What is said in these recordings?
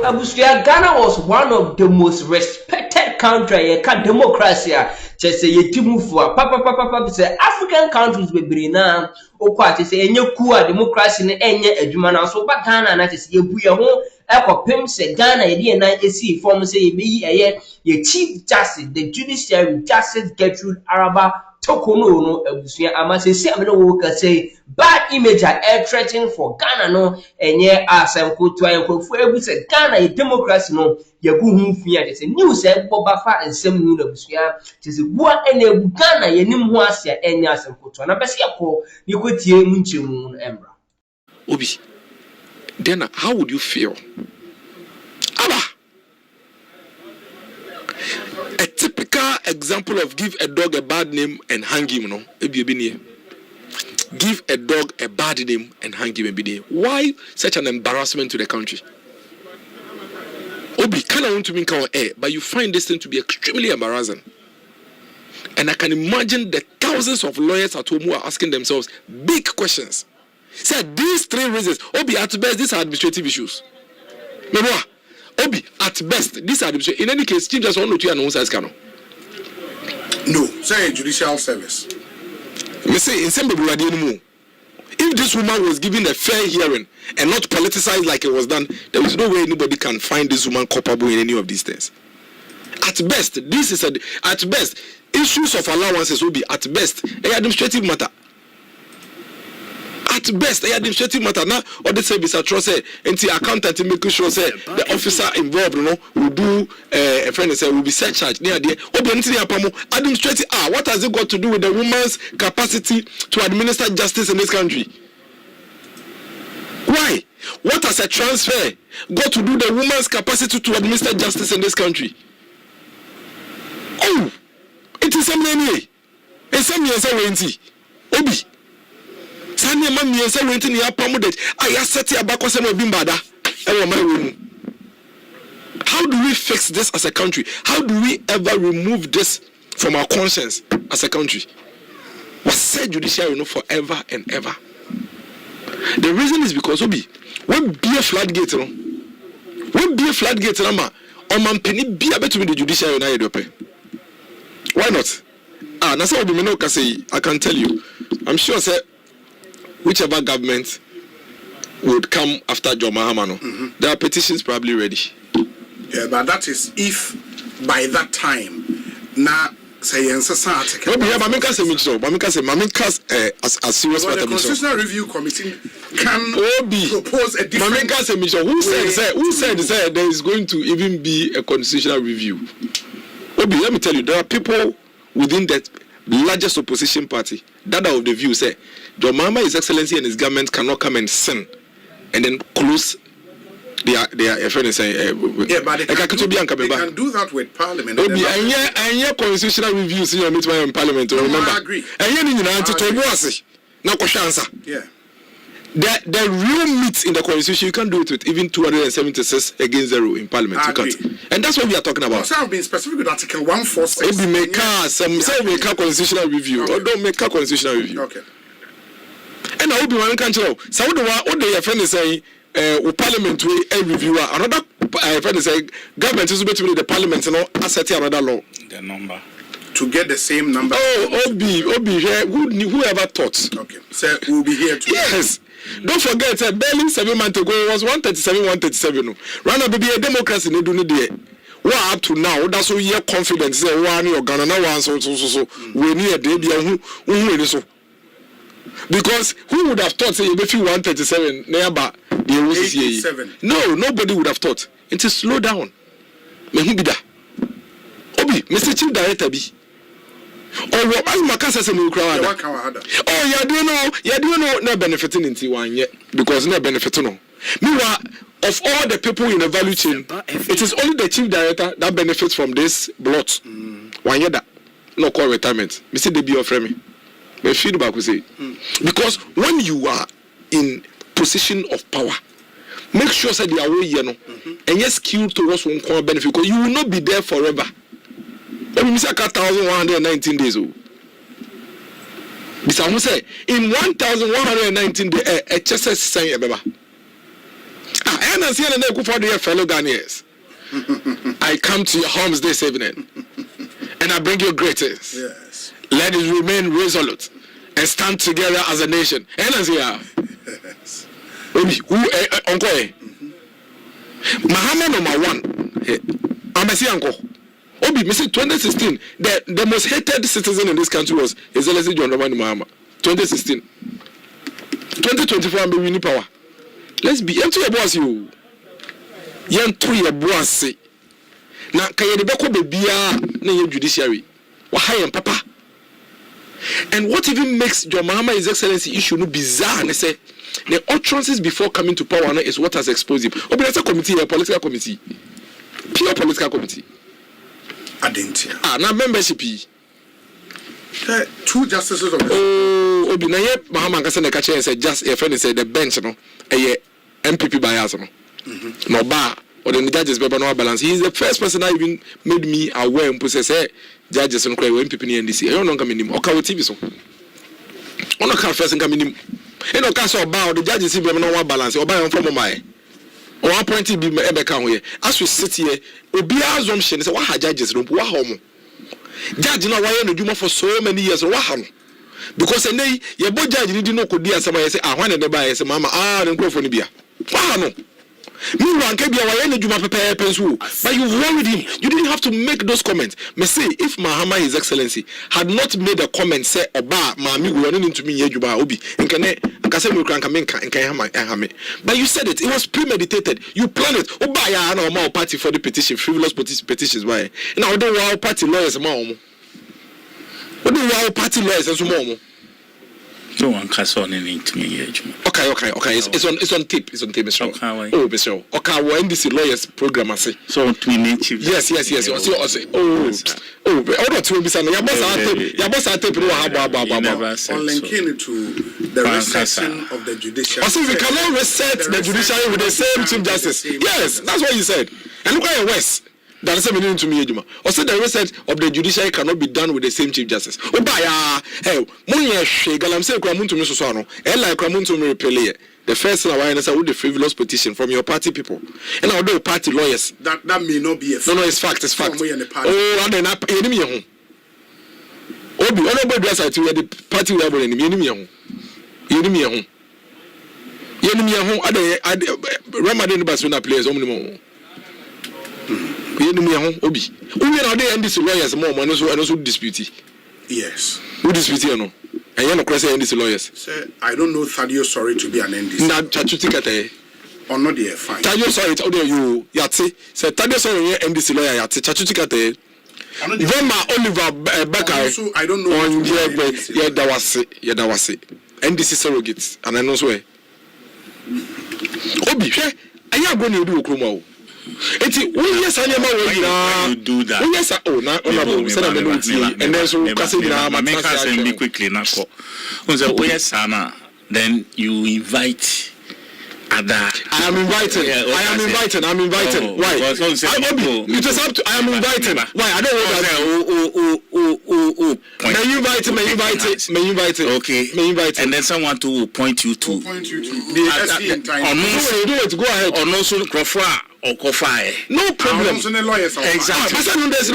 Abusia, Ghana was one of the most respected country. Democracy. Just say you move for papa say African countries be brina o kwate say enye kuwa democracy ne enye adwuma na so ba Ghana na say yebu ye ho ekopem say Ghana ye na esi form say ye beyi ye chief justice the judiciary justice Gertrude Araba Tokono no abusia ama say am no wo ka say bad image are threatening for Ghana no enye asem ko to ayekofu ebu say Ghana ye democracy no ye gu hu fia de say news e boba fa ensem nu na abusia say bua ene ebu Ghana ye nim ho asia enye asem ko to na bese yakọ ni ko tie mu nchemu no embra Obi then how would you feel? A typical example of give a dog a bad name and hang him, no? Give a dog a bad name and hang him. Why such an embarrassment to the country? Obi, can I want to mean but you find this thing to be extremely embarrassing. And I can imagine the thousands of lawyers at home who are asking themselves big questions. Say these three reasons, Obi, at best, these are administrative issues. Obi, at best, these are administrative. In any case, Chief Justice 1 2 announce as canon. No, say judicial service. Me say in some people if this woman was given a fair hearing and not politicized like it was done, there is no way anybody can find this woman culpable in any of these things. At best, this is at best issues of allowances will be at best an administrative matter. At best, an administrative matter. Now, or the service at trust and the accountant making sure say the officer involved, will do a friend say will be set charge near the administrative. What has it got to do with the woman's capacity to administer justice in this country? Why? What has a transfer got to do with the woman's capacity to administer justice in this country? Oh, it is some anyway. It's some years away. Obi. Sani mami yense wenti ni apamu det ayaseti abakose no bimbada ewo my room. How do we fix this as a country? How do we ever remove this from our conscience as a country? What said judiciary forever and ever? The reason is because Obi, when be a floodgate no, when be a floodgate no ma, on man penny be a better with the judiciary na yedope. Why not? Na say Obi me no ka say I can tell you. I'm sure say whichever government would come after John Mahama, there are petitions probably ready. Yeah, but that is if by that time, now say article. No, Mamika say as serious matter. The Constitutional Review Committee can propose a different. Who said there is going to even be a constitutional review? Obi, let me tell you, there are people within that largest opposition party that are of the view say John Mahama, His Excellency and his government cannot come and sin and then close their friend and say but they can do that with Parliament. And your constitutional reviews in your meeting in Parliament, remember? I agree. Yeah. The real meat in the constitution, you can't do it with even 276 against 0 in Parliament. You can't. And that's what we are talking about. So I've been specific with Article 146. Maybe make a constitutional review. Or don't make a constitutional review. Okay. And I will be one country. So what the friend is saying, Parliament will a reviewer. Another friend is saying, government is between the Parliament and asset another law. The number. To get the same number. Obi, whoever thought. Okay. So we'll be here too. Yes. Don't forget, barely 7 months ago, it was 137. Right now, baby, a democracy, they do need it. What up to now? That's why you have confidence. Say, one your Ghana now, so. We need a day, who so. Because who would have thought, say, if you 137, nearby, the 87. No, nobody would have thought. It is slow down. May who be that? Obi, Mr. Chief Director, be. Oh, what am I saying? You do know, no benefiting in T1 yet because no benefiting. Meanwhile, of all the people in the value chain, it is only the chief director that benefits from this blot. 1 year that no call retirement. Mr. Debi of Remy. My feedback will say because when you are in position of power, make sure that they are aware, and you're skilled towards one core benefit because you will not be there forever. Let me say 1,119 days old. Bisa say in 1,119 days, a chest say beba. And as here and there, for dear fellow Ghanaians, I come to your homes this evening, and I bring you greetings. Yes. Let it remain resolute and stand together as a nation. And as here, Yes. Uncle, Mahama number 1. I'm a uncle. Obi, Mr. 2016, the most hated citizen in this country was His Excellency John Dramani Mahama. 2016. 2024, I'm winning power. Let's be into your boss, you. Young to your boss. Now, can you be a judiciary? Why, Papa? And what even makes John Mahama His Excellency issue no bizarre? And they say the utterances before coming to power is what has exposed him. Oh, but that's a committee, a political committee, pure political committee. I didn't. Now membership. 2 justices of the. Oh, Obi na ye Mahama nkasa na kache say just a friend say the bench no MPP bias no. No ba or the judges be no balance. He is the first person that even made me aware and say judges no cry MPP ni NDC. I don't know come nim. Oka TV so. Ono ka first come nim. E no ka so ba or the judges be no balance. Oba yon from my. Or appointed be Ebeka here. As we sit here, Obi assumption is what judges no wa homo. Judge no why no juma for so many years wa ha no. Because nay your boy judge didn't know could be as somebody say when the buy say mama nko for ni bia. Wa ha no. Me wan ke bia why no juma pepe so. But you worried him. You didn't have to make those comments. Me say if Mahama His Excellency had not made a comment say oba maami we running into me ye juma obi nkene nkase me kranka me nkan me. But you said it was premeditated. You planned it. Oba ya na o party for the petition frivolous petitions why. Now the wow party lawyers ma omo. What do wow party lawyers and so more? No one can say anything to me here. Okay. It's on tape. It's on tape, Mr. Oh, Mr. Okay, we NDC lawyers program I say. So to me native. Yes. Oh, order to be saying your boss are tape. On linking to the resection of the judicial. Also, we cannot reset the judiciary with the same chief justice. Yes, that's what you said. And look at your West. That is meaning to me, Ejuma. Also, the reset of the judiciary cannot be done with the same chief justice. Oh, baya, hey, Munya Shegal, I'm saying, Kramuntu Misosano, and like Kramuntu Repele. The first thing I want to with the frivolous petition from your party people. And although party lawyers. That may not be a fact. No, it's fact. Oh, and then enemy home. Obi, honorable dresser to where the party will have an enemy home. Enemy home. Enemy home, other Ramadan Basuna players only more. Obi. Who are they NDC lawyers more and also dispute? Yes. Who dispute no? And you're not crossing NDC lawyers. Sir, I don't know Thadio sorry to be an NDC. Now Chachutikate. Or not there, fine. Thadio sorry to you Yati. Say Thadio sorry NDC lawyer Yati Chachutikate. Vema Oliver Bakari. I don't know. On yeah, that was it. NDC surrogates and I know so. Obi, I am going to do Okromo. It's yes, I am you do that. Yes, and then so be quickly now. Then you invite other. I am inviting. Why? It is up to I am inviting. Why? I don't know. May you invite it. Okay. May invite it. And then someone to point you to. The SC time. Do it. Go ahead. Or no so Crofra. Or Kofai. No problem. Exactly. There's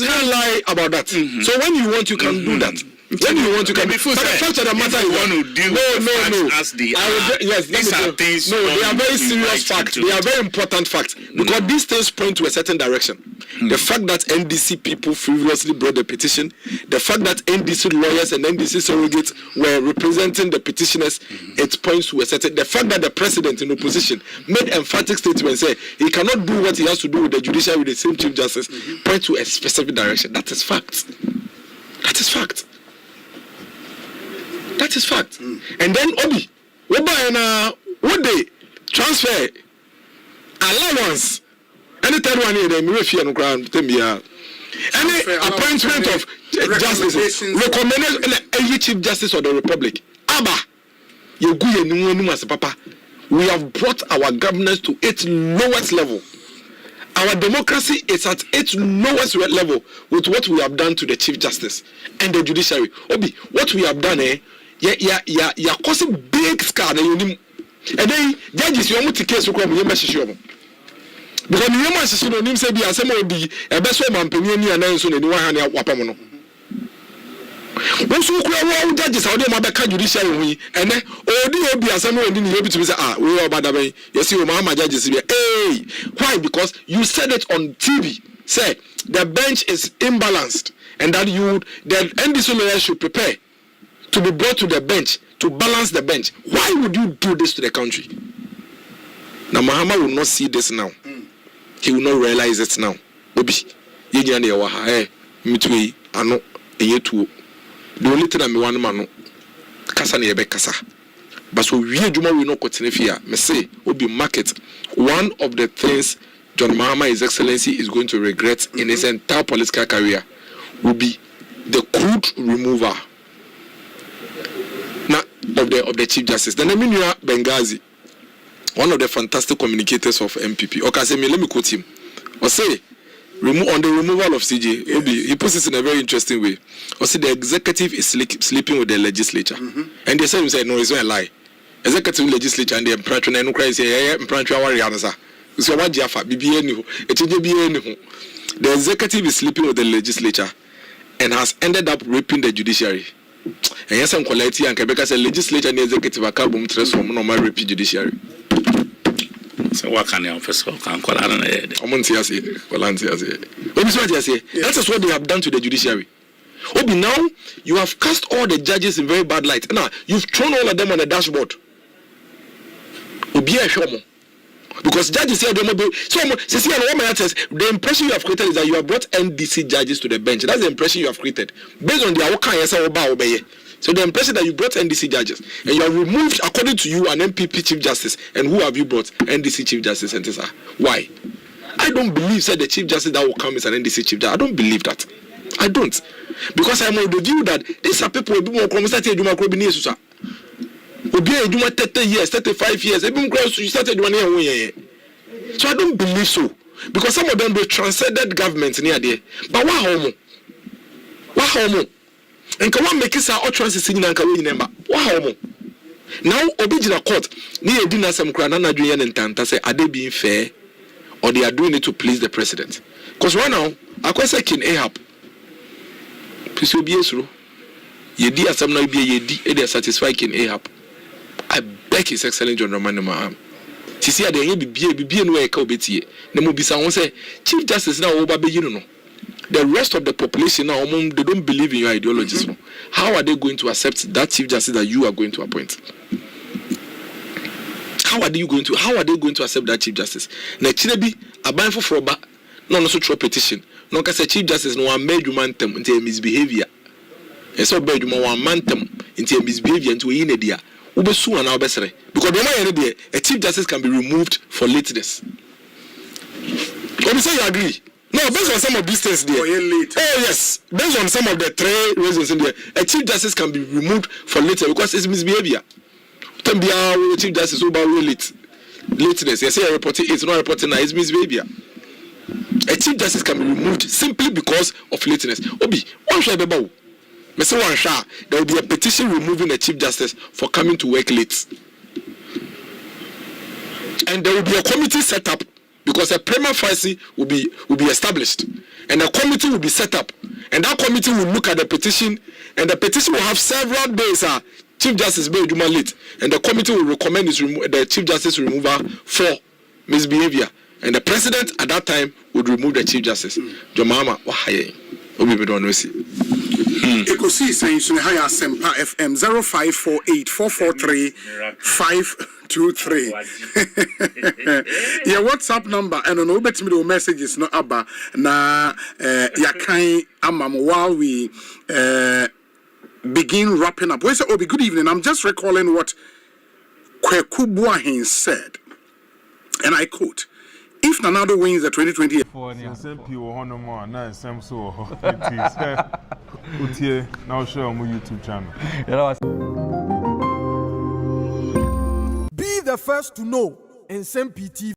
no lie about that. So when you want, you can do that. When you want, you can. But the fact of the matter is want to deal with as they are. Yes, these are things. No, they are very serious facts. They are very important facts because these things point to a certain direction. The fact that NDC people frivolously brought the petition, the fact that NDC lawyers and NDC surrogates were representing the petitioners, it points to a certain. The fact that the president in opposition made emphatic statements, say he cannot do what he has to do with the judiciary with the same chief justice, point to a specific direction. That is fact. That is fact. That is fact. And then Obi, what they transfer allowance. Any third one here, they fear no ground. Any appointment of justice, recommendation, any chief justice of the republic. Abba, you go as papa. We have brought our governance to its lowest level. Our democracy is at its lowest level with what we have done to the chief justice and the judiciary. Obi, what we have done, causing big scar. And then judges you want to case from your message. Because you must see no name say be asem odi e be so mampani ni anan so na ni wan ha wapam no. Wonso kura wo judges how dey ma be ka judicial hu ene odi obi asem odi ni obi to say we obada ben yes you Mahama judges be why? Because you said it on TV say the bench is imbalanced and that the NDC lawyers should prepare to be brought to the bench to balance the bench. Why would you do this to the country? Now Mahama will not see this now. He will not realize it now. Obi, ye ne wa ha mitwe ano eyetuo. The only thing I me wan ma no kasa na ye be kasa. But so we adwuma we no continue fear. Me say Obi market. One of the things John Mahama, His Excellency, is going to regret in his entire political career will be the crude removal of the Chief Justice. Then Emilia Benghazi, one of the fantastic communicators of MPP. Okay, say me, let me quote him. Or say, on the removal of CJ, Obi, he puts it in a very interesting way. Or say the executive is sleeping with the legislature. And they said, no, it's not a lie. Executive legislature and the imperatron and cry say, imperatron warrior. So what Jaffa, the executive is sleeping with the legislature and has ended up raping the judiciary. And yes, I'm quality and because the legislature and the executive are carbon stress from normal rape judiciary. So what can you first of all call on that is what they have done to the judiciary. Obi, now you have cast all the judges in very bad light. Now you've thrown all of them on the dashboard. Obi, because judges say the impression you have created is that you have brought NDC judges to the bench. That's the impression you have created based on their so the impression that you brought NDC judges and you have removed, according to you, an MPP Chief Justice. And who have you brought? NDC Chief Justice. And this, why? I don't believe that the Chief Justice that will come is an NDC Chief Justice. I don't believe that. I don't, because I'm of the view that these are people who be more common. Obi eduma 30 years, 35 years. Even close you started 1 year. So I don't believe so. Because some of them they transcended government near there. But what homo? What homo? And can one make it our transition and can we remember? What homo? Now Obijina court, near dinner some cranana doing and tanta say are they being fair or they are doing it to please the president? Because right now, I question King Ahab. Please be yes, ye dear some no be ye de satisfy King Ahab. I beg His Excellency John Dramani Mahama. She said, "There be no way betie." Ne mo bisa won say Chief Justice now oba be no. The rest of the population now they don't believe in your ideologies. No. How are they going to accept that Chief Justice that you are going to appoint? How are they going to accept that Chief Justice? Na chinebi aban for ba no so throw petition. No ka say Chief Justice no one made human term into misbehavior. E so bad human one man term into misbehavior into we in dia. Because the a Chief Justice can be removed for lateness. Say you agree? No, based on some of these things there. Yes, based on some of the 3 reasons in there, a Chief Justice can be removed for lateness because it's misbehavior. Chief Justice over lateness. You say it's not reporting now, it's misbehavior. A Chief Justice can be removed simply because of lateness. Obi, what should I be? There will be a petition removing the Chief Justice for coming to work late. And there will be a committee set up because a prima facie will be established. And a committee will be set up. And that committee will look at the petition. And the petition will have several days. Chief Justice be late. And the committee will recommend the Chief Justice removal for misbehavior. And the president at that time would remove the Chief Justice. John Mahama, Obi don't know see. Ekosi saying so higher Sempa FM 0548 443 523. Yeah, WhatsApp number and on bet me the messages no aba na yakan amam while we begin wrapping up. We say Obi, good evening. I'm just recalling what Kweku Boahen said, and I quote: "If Nanado wins the 2020 now show on my YouTube channel." Be the first to know and send PT